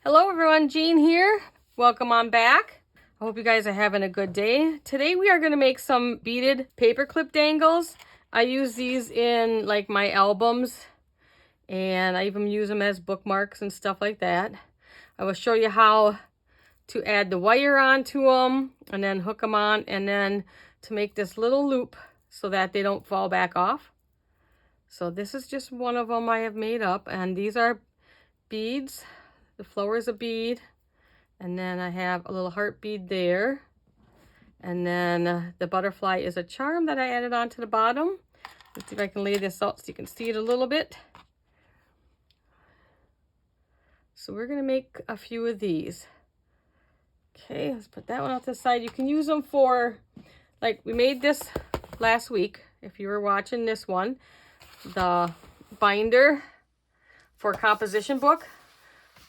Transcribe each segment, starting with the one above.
Hello everyone, Jean here. Welcome on back. I hope you guys are having a good day. Today we are going to make some beaded paperclip dangles. I use these in like my albums, and I even use them as bookmarks and stuff like that. I will show you how to add the wire onto them and then hook them on, and then to make this little loop so that they don't fall back off. So this is just one of them I have made up, and these are beads. The flower is a bead, and then I have a little heart bead there, and then the butterfly is a charm that I added onto the bottom. Let's see if I can lay this out so you can see it a little bit. So we're going to make a few of these. Okay, let's put that one off to the side. You can use them for, like we made this last week, if you were watching this one, the binder for a composition book.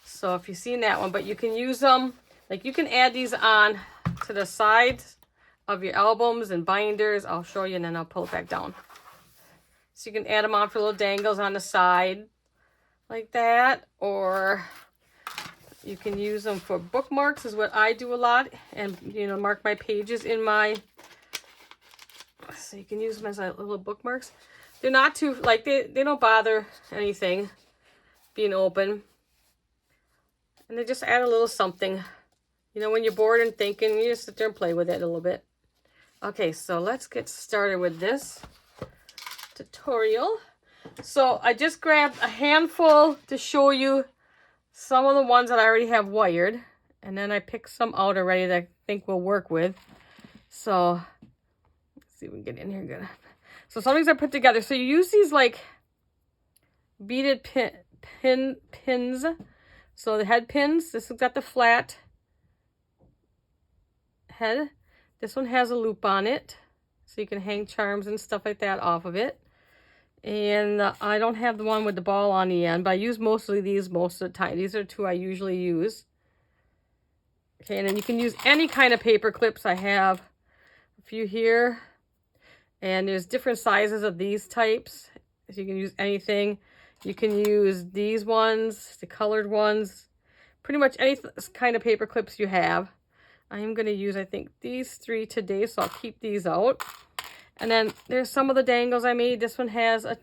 So if you've seen that one, but you can use them, like you can add these on to the sides of your albums and binders. I'll show you and then I'll pull it back down. So you can add them on for little dangles on the side like that, or you can use them for bookmarks is what I do a lot, and you know, mark my pages in my, so you can use them as little bookmarks. They're not too, like they don't bother anything being open. And they just add a little something. You know, when you're bored and thinking, you just sit there and play with it a little bit. Okay, so let's get started with this tutorial. So I just grabbed a handful to show you some of the ones that I already have wired. And then I picked some out already that I think will work with. So, let's see if we can get in here good. So some of these I put together. So you use these like beaded pins. So the head pins, this has got the flat head. This one has a loop on it, so you can hang charms and stuff like that off of it. And I don't have the one with the ball on the end, but I use mostly these most of the time. These are two I usually use. Okay, and then you can use any kind of paper clips. I have a few here, and there's different sizes of these types. So you can use anything. You can use these ones, the colored ones, pretty much any kind of paper clips you have. I am going to use, I think, these three today, so I'll keep these out. And then there's some of the dangles I made. This one has a,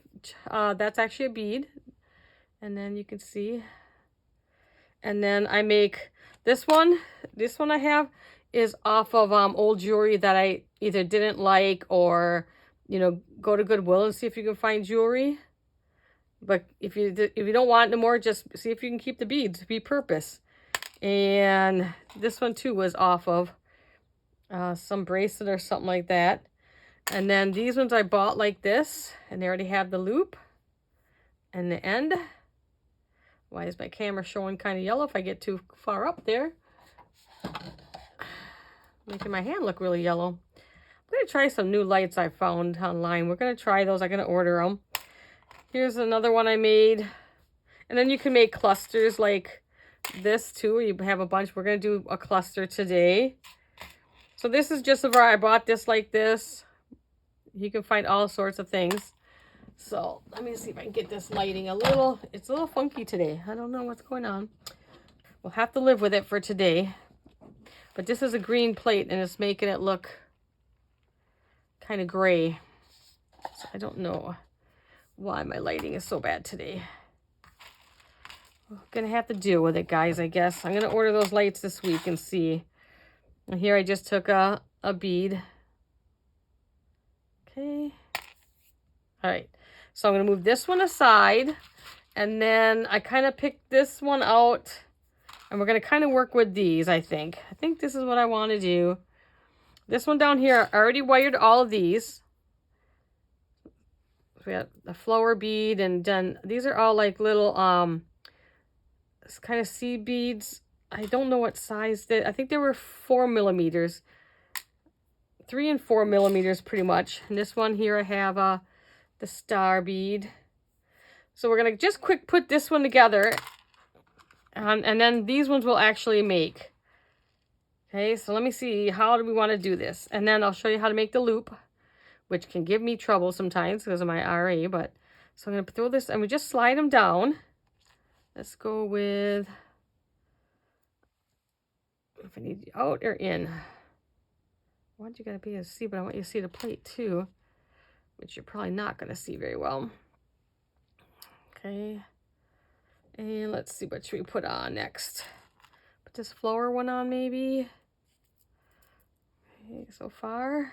that's actually a bead. And then you can see. And then I make this one I have is off of old jewelry that I either didn't like, or, you know, go to Goodwill and see if you can find jewelry. But if you don't want no more, just see if you can keep the beads, be purpose. And this one too was off of some bracelet or something like that. And then these ones I bought like this, and they already have the loop and the end. Why is my camera showing kind of yellow if I get too far up there? Making my hand look really yellow. I'm going to try some new lights I found online. We're going to try those. I'm going to order them. Here's another one I made. And then you can make clusters like this too. You have a bunch. We're going to do a cluster today. So this is just where I bought this like this. You can find all sorts of things. So let me see if I can get this lighting a little. It's a little funky today. I don't know what's going on. We'll have to live with it for today. But this is a green plate, and it's making it look kind of gray. So I don't know why my lighting is so bad today. We're gonna have to deal with it, guys, I guess. I'm gonna order those lights this week and see. And here I just took a bead. Okay. All right. So I'm gonna move this one aside, and then I kind of picked this one out, and we're gonna kind of work with these, I think. I think this is what I want to do. This one down here, I already wired all of these. We got the flower bead, and then these are all like little it's kind of seed beads. I don't know what size I think they were 4 millimeters, 3 and 4 millimeters pretty much. And this one here I have the star bead. So we're gonna just quick put this one together, and then these ones will actually make. Okay, so let me see, how do we want to do this? And then I'll show you how to make the loop, which can give me trouble sometimes because of my RA. But so I'm going to throw this, and we just slide them down. Let's go with if I need you out or in. I want you guys to be able to see, but I want you to see the plate too, which you're probably not going to see very well. Okay. And let's see, what should we put on next? Put this flower one on maybe. Okay, so far.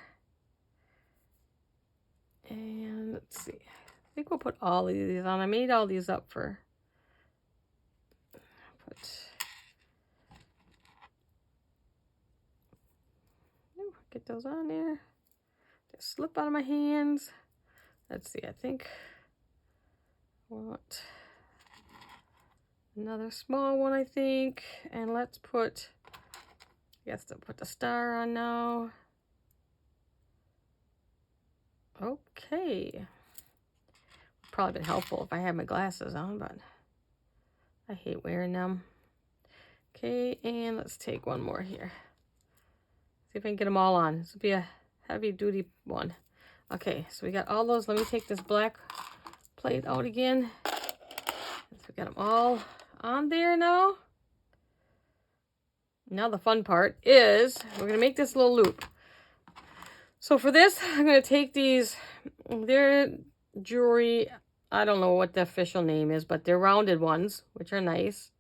And let's see. I think we'll put all of these on. I made all these up for. Get those on there. They slip out of my hands. Let's see. I think I want another small one, I think. And let's put. I guess to put the star on now. Okay. Probably been helpful if I had my glasses on, but I hate wearing them. Okay, and let's take one more here. See if I can get them all on. This will be a heavy duty one. Okay, so we got all those. Let me take this black plate out again. So we got them all on there now. Now the fun part is we're going to make this little loop. So for this, I'm going to take these, they're jewelry, I don't know what the official name is, but they're rounded ones, which are nice.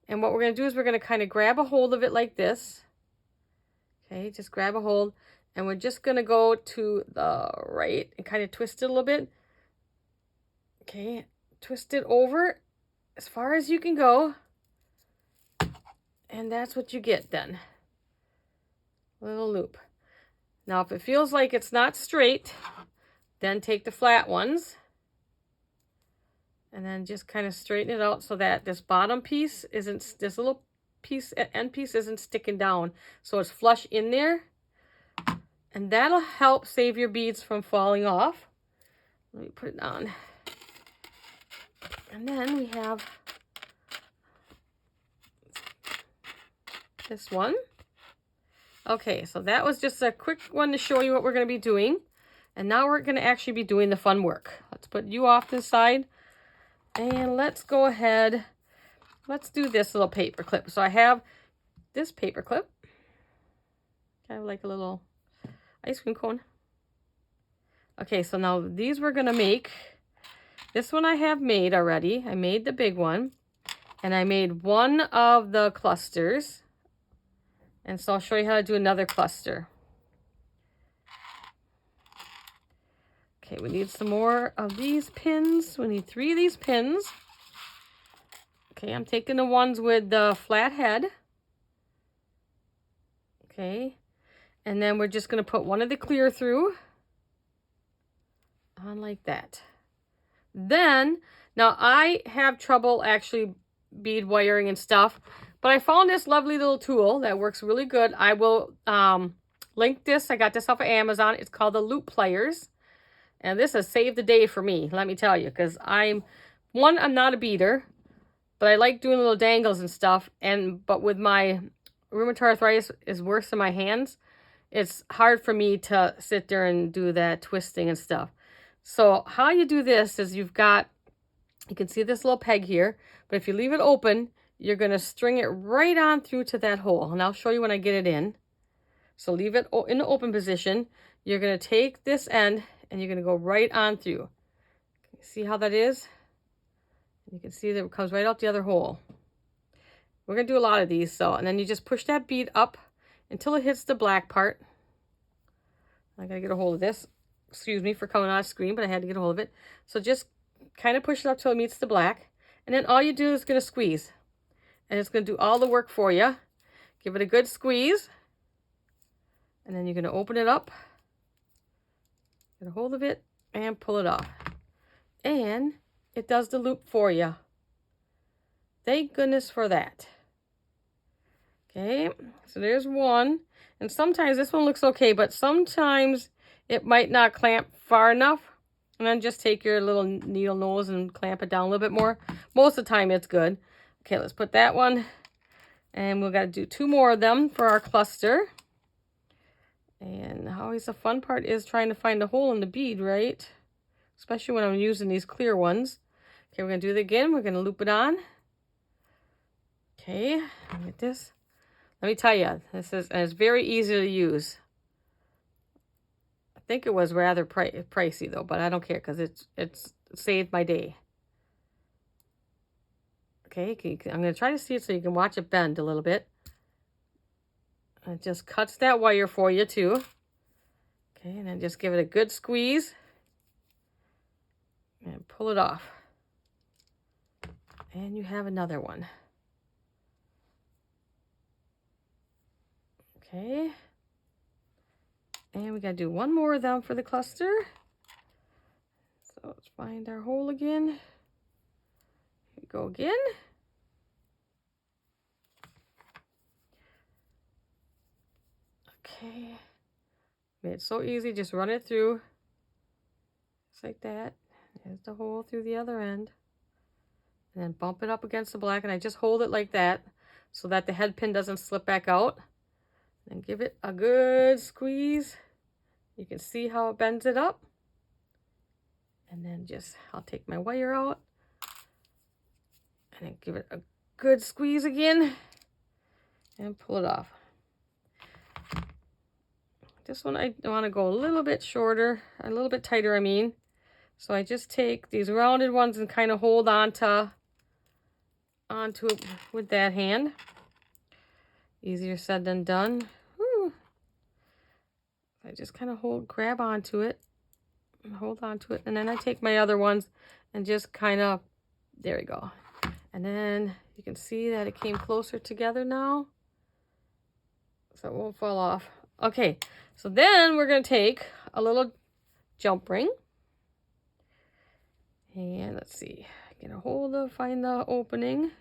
And what we're going to do is we're going to kind of grab a hold of it like this. Okay, just grab a hold. And we're just going to go to the right and kind of twist it a little bit. Okay, twist it over as far as you can go. And that's what you get then. Little loop. Now, if it feels like it's not straight, then take the flat ones. And then just kind of straighten it out so that this bottom piece isn't, this little piece, end piece isn't sticking down. So it's flush in there. And that'll help save your beads from falling off. Let me put it on. And then we have this one. Okay, so that was just a quick one to show you what we're going to be doing. And now we're going to actually be doing the fun work. Let's put you off to the side. And let's go ahead. Let's do this little paper clip. So I have this paper clip. Kind of like a little ice cream cone. Okay, so now these we're going to make. This one I have made already. I made the big one. And I made one of the clusters. And so I'll show you how to do another cluster. Okay, we need some more of these pins. We need 3 of these pins. Okay, I'm taking the ones with the flat head. Okay, and then we're just going to put one of the clear through on like that. Then, now I have trouble actually bead wiring and stuff, but I found this lovely little tool that works really good. I will link this. I got this off of Amazon. It's called the loop pliers. And this has saved the day for me, let me tell you, because I'm not a beader, but I like doing little dangles and stuff. But with my rheumatoid arthritis is worse in my hands, it's hard for me to sit there and do that twisting and stuff. So how you do this is you can see this little peg here, but if you leave it open, you're going to string it right on through to that hole. And I'll show you when I get it in. So leave it in the open position. You're going to take this end and you're going to go right on through. See how that is? You can see that it comes right out the other hole. We're going to do a lot of these. And then you just push that bead up until it hits the black part. I got to get a hold of this. Excuse me for coming on screen, but I had to get a hold of it. So just kind of push it up till it meets the black. And then all you do is going to squeeze. And it's going to do all the work for you. Give it a good squeeze. And then you're going to open it up. Get a hold of it and pull it off. And it does the loop for you. Thank goodness for that. Okay, so there's one. And sometimes this one looks okay, but sometimes it might not clamp far enough. And then just take your little needle nose and clamp it down a little bit more. Most of the time it's good. Okay, let's put that one. And we've got to do 2 more of them for our cluster. And always the fun part is trying to find a hole in the bead, right? Especially when I'm using these clear ones. Okay, we're going to do it again. We're going to loop it on. Okay, get this. Let me tell you, it's very easy to use. I think it was rather pricey though, but I don't care because it's saved my day. Okay, I'm going to try to see it so you can watch it bend a little bit. It just cuts that wire for you too. Okay, and then just give it a good squeeze and pull it off. And you have another one. Okay. And we gotta do one more of them for the cluster. So let's find our hole again. Here we go again. Okay. It's so easy, just run it through. Just like that. There's the hole through the other end. And then bump it up against the black, and I just hold it like that so that the head pin doesn't slip back out. And give it a good squeeze. You can see how it bends it up. And then I'll take my wire out. And then give it a good squeeze again. And pull it off. This one I want to go a little bit shorter, a little bit tighter, I mean. So I just take these rounded ones and kind of hold onto it with that hand. Easier said than done. Whew. I just kind of grab onto it and hold onto it. And then I take my other ones and just kind of, there we go. And then you can see that it came closer together now. So it won't fall off. Okay, so then we're going to take a little jump ring. And let's see, get a hold of, find the opening.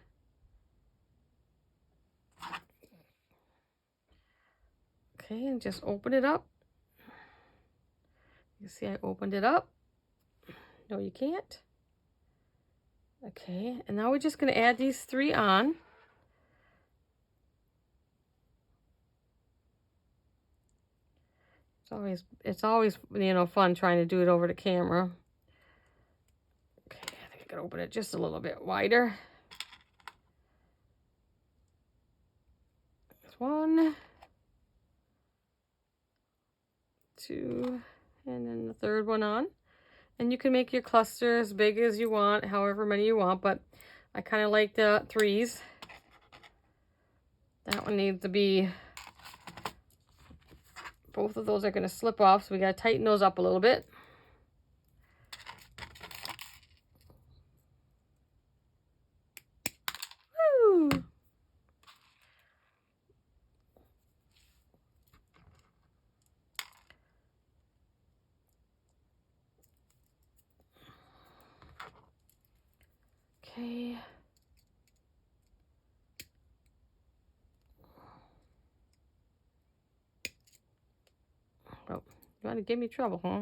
Okay, and just open it up. You see I opened it up. No, you can't. Okay, and now we're just going to add these 3 on. It's always, you know, fun trying to do it over the camera. Okay, I think I can open it just a little bit wider. There's 1, 2, and then the third one on. And you can make your cluster as big as you want, however many you want, but I kind of like the 3s. That one needs to be, both of those are going to slip off, so we got to tighten those up a little bit. Woo! Okay. Oh, you want to give me trouble, huh?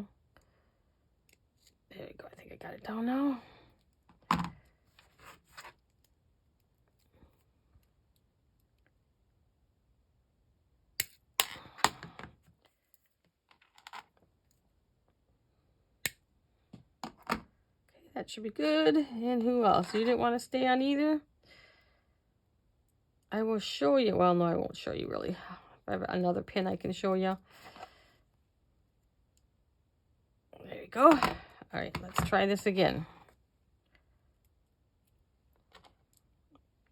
There we go. I think I got it down now. Okay, that should be good. And who else? You didn't want to stay on either? I will show you. Well, no, I won't show you really. I have another pin I can show you. There you go. All right, let's try this again.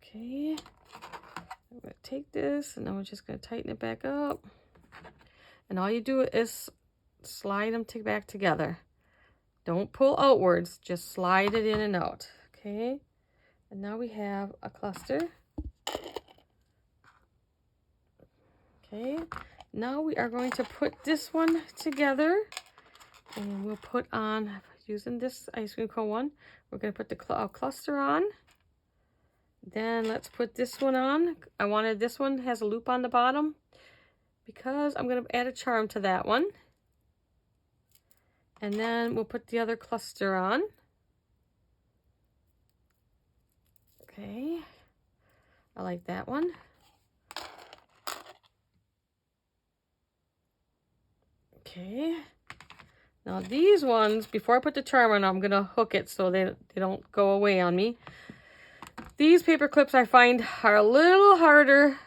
Okay, I'm going to take this and then we're just going to tighten it back up. And all you do is slide them back together. Don't pull outwards, just slide it in and out. Okay, and now we have a cluster. Okay, now we are going to put this one together. And we'll put on, using this ice cream cone one, we're going to put the cluster on. Then let's put this one on. I wanted this one has a loop on the bottom because I'm going to add a charm to that one. And then we'll put the other cluster on. Okay, I like that one. Okay. Now these ones, before I put the charm on, I'm going to hook it so they don't go away on me. These paper clips I find are a little harder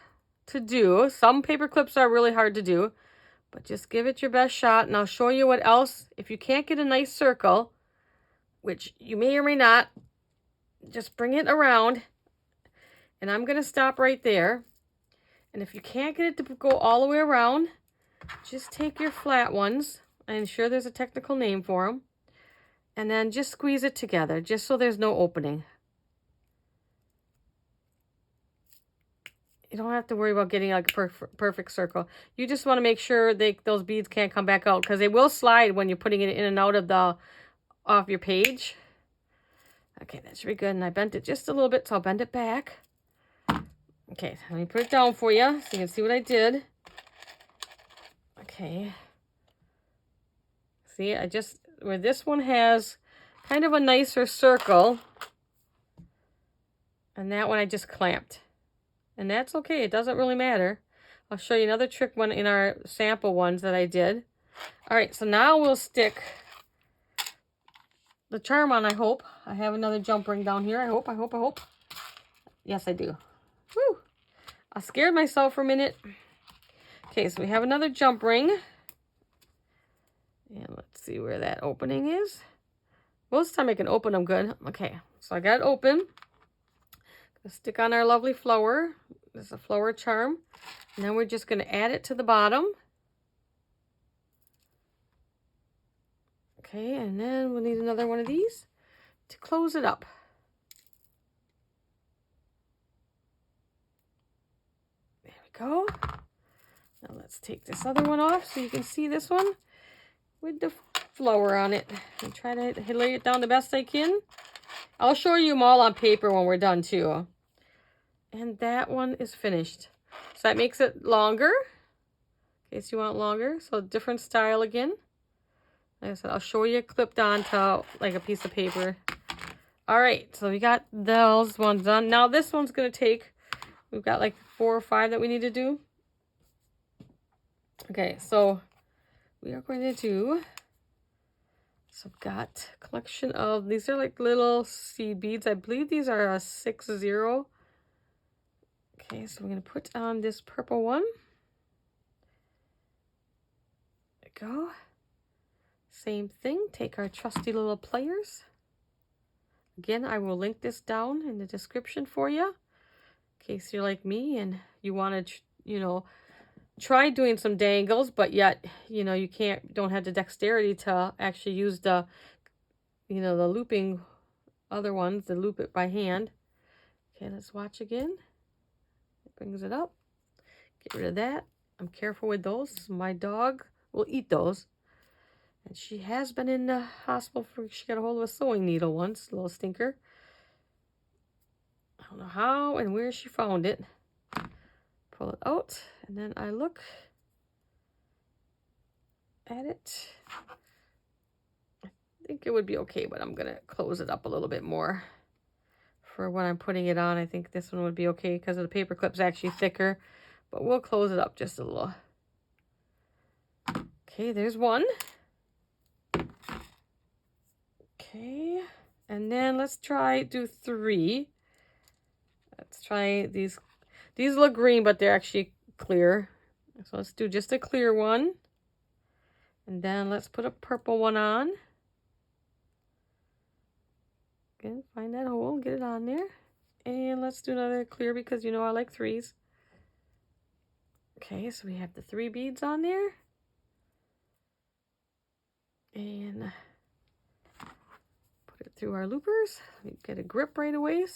to do. Some paper clips are really hard to do, but just give it your best shot. And I'll show you what else. If you can't get a nice circle, which you may or may not, just bring it around. And I'm going to stop right there. And if you can't get it to go all the way around, just take your flat ones. I'm sure there's a technical name for them. And then just squeeze it together, just so there's no opening. You don't have to worry about getting like a perfect circle. You just want to make sure those beads can't come back out, because they will slide when you're putting it in and out of off your page. Okay, that should be good. And I bent it just a little bit, so I'll bend it back. Okay, let me put it down for you so you can see what I did. Okay. See, where this one has kind of a nicer circle, and that one I just clamped. And that's okay, it doesn't really matter. I'll show you another trick one in our sample ones that I did. All right, so now we'll stick the charm on, I hope. I have another jump ring down here. I hope. Yes, I do. Woo! I scared myself for a minute. Okay, so we have another jump ring. And let's see where that opening is. Most of the time I can open them good. Okay, so I got it open. Gonna stick on our lovely flower. This is a flower charm. And then we're just going to add it to the bottom. Okay, and then we'll need another one of these to close it up. There we go. Now let's take this other one off so you can see this one with the flower on it. And try to lay it down the best I can. I'll show you them all on paper when we're done too. And that one is finished. So that makes it longer, in case you want longer. So different style again. Like I said, I'll show you clipped onto like a piece of paper. All right, so we got those ones done. Now this one's gonna take, we've got like 4 or 5 that we need to do. Okay, so we are going to do, so I've got a collection of, these are like little seed beads. I believe these are a 6-0. Okay, so we're going to put on this purple one. There we go. Same thing, take our trusty little pliers. Again, I will link this down in the description for you, in case you're like me and you want to, you know, try doing some dangles, but yet, you know, you don't have the dexterity to actually use the, you know, the looping other ones, to loop it by hand. Okay, let's watch again. It brings it up. Get rid of that. I'm careful with those. My dog will eat those. And she has been in the hospital she got a hold of a sewing needle once, a little stinker. I don't know how and where she found it. Pull it out, and then I look at it. I think it would be okay, but I'm gonna close it up a little bit more for when I'm putting it on. I think this one would be okay because the paper clip's actually thicker, but we'll close it up just a little. Okay, there's one. Okay, and then let's do 3. Let's try these. These look green, but they're actually clear. So let's do just a clear one. And then let's put a purple one on. Again, find that hole, get it on there. And let's do another clear because you know I like 3s. Okay, so we have the 3 beads on there. And put it through our loopers. We get a grip right away.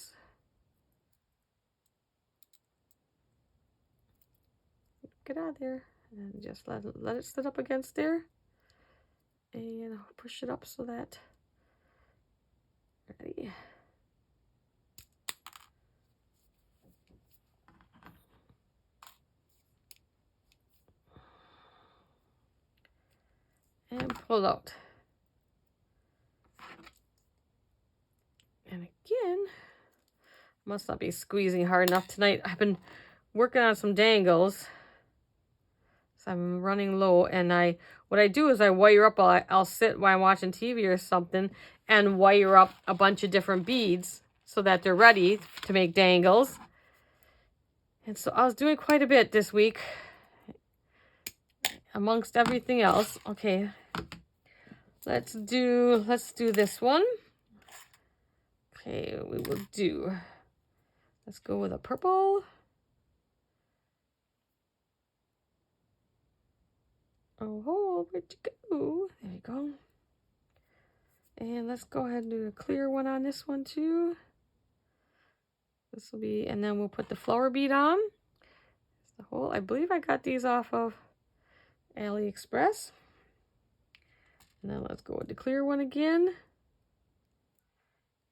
Get out of there and just let it sit up against there, and I'll push it up so that ready. And pull it out. And again, must not be squeezing hard enough tonight. I've been working on some dangles. I'm running low, and what I do is I wire up. I'll sit while I'm watching TV or something and wire up a bunch of different beads so that they're ready to make dangles. And so I was doing quite a bit this week amongst everything else. Okay, let's do this one. Okay, we will do, let's go with a purple. Oh, where'd you go? There you go. And let's go ahead and do a clear one on this one too. This will be, and then we'll put the flower bead on. The whole, I believe I got these off of AliExpress. And then let's go with the clear one again.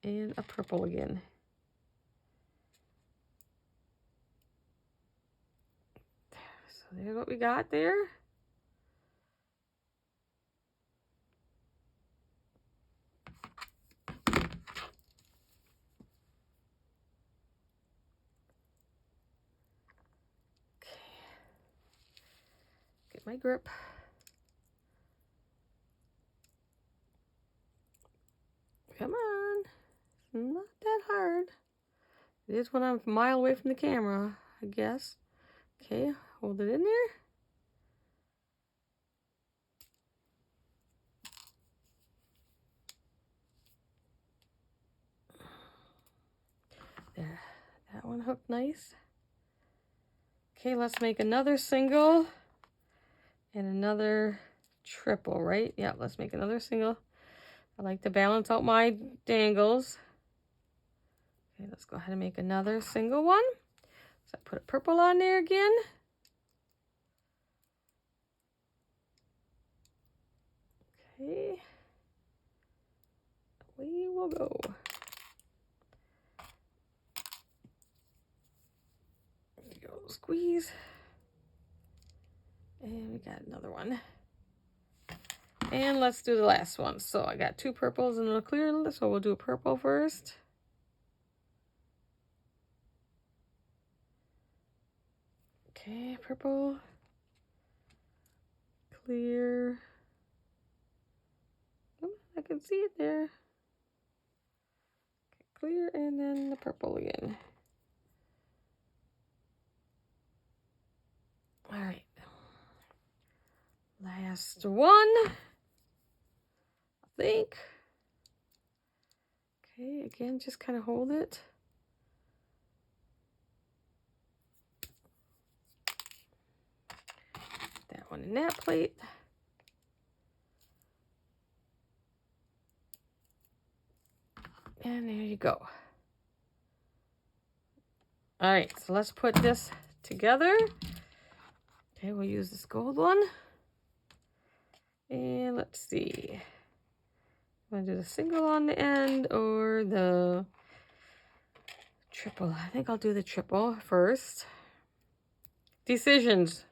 And a purple again. So there's what we got there. Get my grip. Come on. It's not that hard. It is when I'm a mile away from the camera, I guess. Okay, hold it in there. There, that one hooked nice. Okay, let's make another single and another triple, right? Yeah, let's make another single. I like to balance out my dangles. Okay, let's go ahead and make another single one. So I put a purple on there again. Okay, we will go. There you go, squeeze. And we got another one. And let's do the last one. So I got two purples and a clear, so we'll do a purple first. Okay, purple, clear. Oh, I can see it there. Okay, clear, and then the purple again. All right. Last one, I think. Okay, again, just kind of hold it. That one in that plate. And there you go. All right, so let's put this together. Okay, we'll use this gold one. And let's see. Want to do the single on the end or the triple? I think I'll do the triple first. Decisions.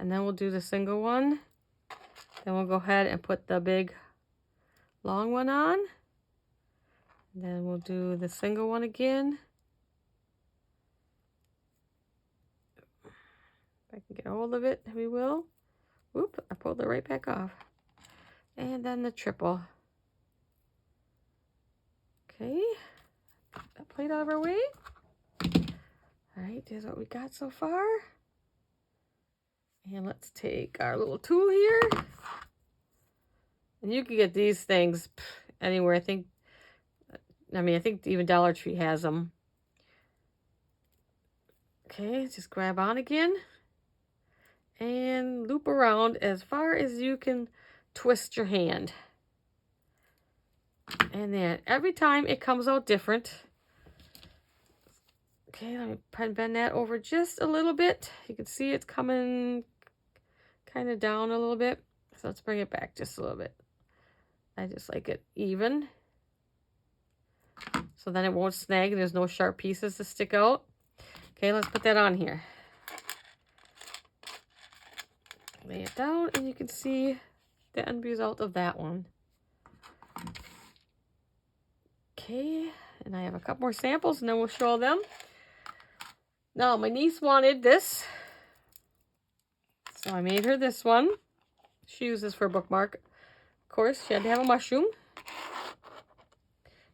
And then we'll do the single one. Then we'll go ahead and put the big long one on. And then we'll do the single one again. If I can get a hold of it, we will. Whoop, I pulled it right back off. And then the triple. Okay, put that plate out of our way. All right, there's what we got so far. And let's take our little tool here. And you can get these things anywhere. I think even Dollar Tree has them. Okay, just grab on again. And loop around as far as you can twist your hand. And then every time it comes out different. Okay, let me bend that over just a little bit. You can see it's coming kind of down a little bit. So let's bring it back just a little bit. I just like it even. So then it won't snag and there's no sharp pieces to stick out. Okay, let's put that on here. Lay it down and you can see the end result of that one. Okay, and I have a couple more samples and then we'll show them. Now, my niece wanted this, so I made her this one. She uses this for a bookmark. Of course, she had to have a mushroom.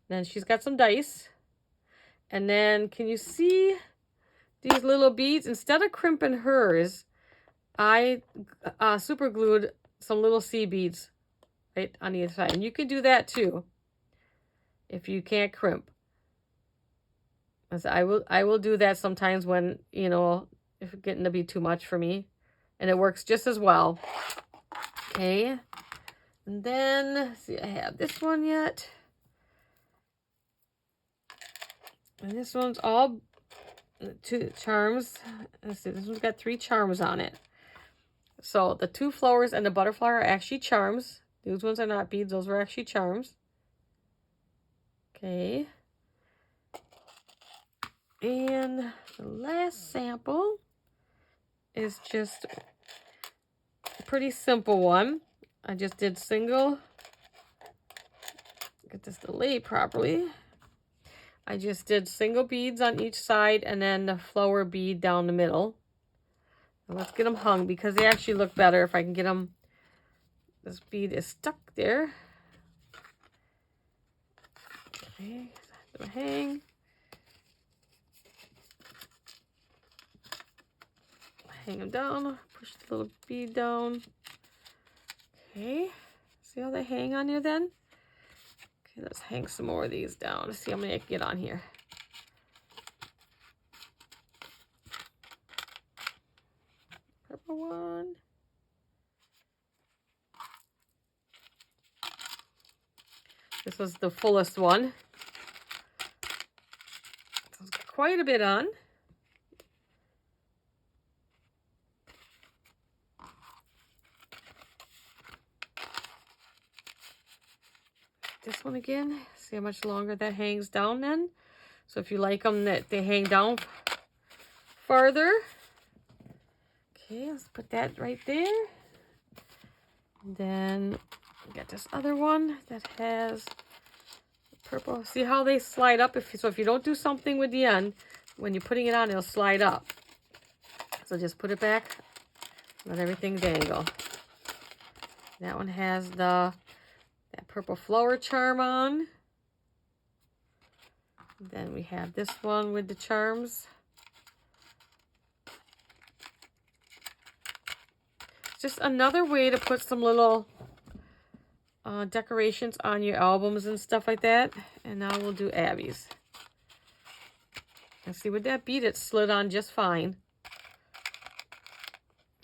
Then she's got some dice. And then, can you see these little beads, instead of crimping hers, I super glued some little seed beads right on the other side. And you can do that too if you can't crimp. As I will do that sometimes when, you know, if it's getting to be too much for me. And it works just as well. Okay. And then, let's see, I have this one yet. And this one's all 2 charms. Let's see, this one's got 3 charms on it. So the 2 flowers and the butterfly are actually charms. These ones are not beads, those were actually charms. Okay. And the last sample is just a pretty simple one. I just did single, get this to lay properly. I just did single beads on each side and then the flower bead down the middle. And let's get them hung because they actually look better if I can get them. This bead is stuck there. Okay, so hang. Hang them down, push the little bead down. Okay, see how they hang on there then? Okay, let's hang some more of these down to see how many I can get on here. Purple one. This was the fullest one. So it's quite a bit on. This one again, see how much longer that hangs down then. So if you like them that they hang down farther. Okay, let's put that right there. And then we got this other one that has purple. See how they slide up? So if you don't do something with the end, when you're putting it on, it'll slide up. So just put it back, let everything dangle. That one has that purple flower charm on. Then we have this one with the charms. Just another way to put some little decorations on your albums and stuff like that. And now we'll do Abby's. And see, with that bead, it slid on just fine.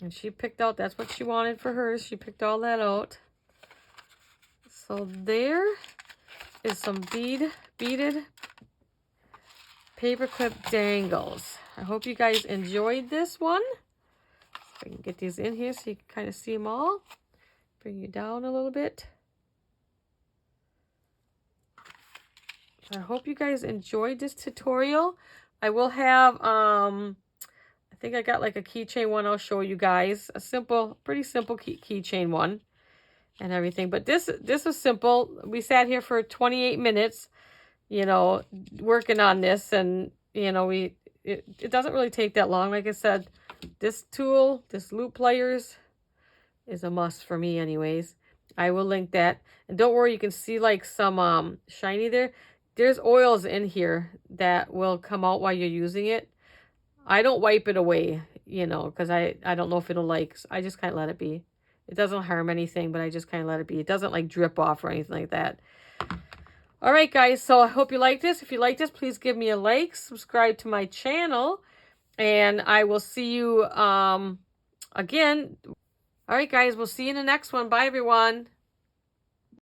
And she picked out, that's what she wanted for hers. She picked all that out. So there is some beaded paperclip dangles. I hope you guys enjoyed this one. I can get these in here so you can kind of see them all. Bring you down a little bit. I hope you guys enjoyed this tutorial. I will have, I think I got like a keychain one I'll show you guys. A simple, pretty simple keychain one and everything. But this was simple. We sat here for 28 minutes, you know, working on this. And, you know, it doesn't really take that long. Like I said, this tool, this loop pliers, is a must for me anyways. I will link that. And don't worry, you can see like some shiny there. There's oils in here that will come out while you're using it. I don't wipe it away, you know, because I don't know if it'll like, I just kind of let it be. It doesn't harm anything, but I just kind of let it be. It doesn't like drip off or anything like that. All right, guys, so I hope you like this. If you like this, please give me a like, subscribe to my channel, and I will see you again. All right, guys, we'll see you in the next one. Bye, everyone.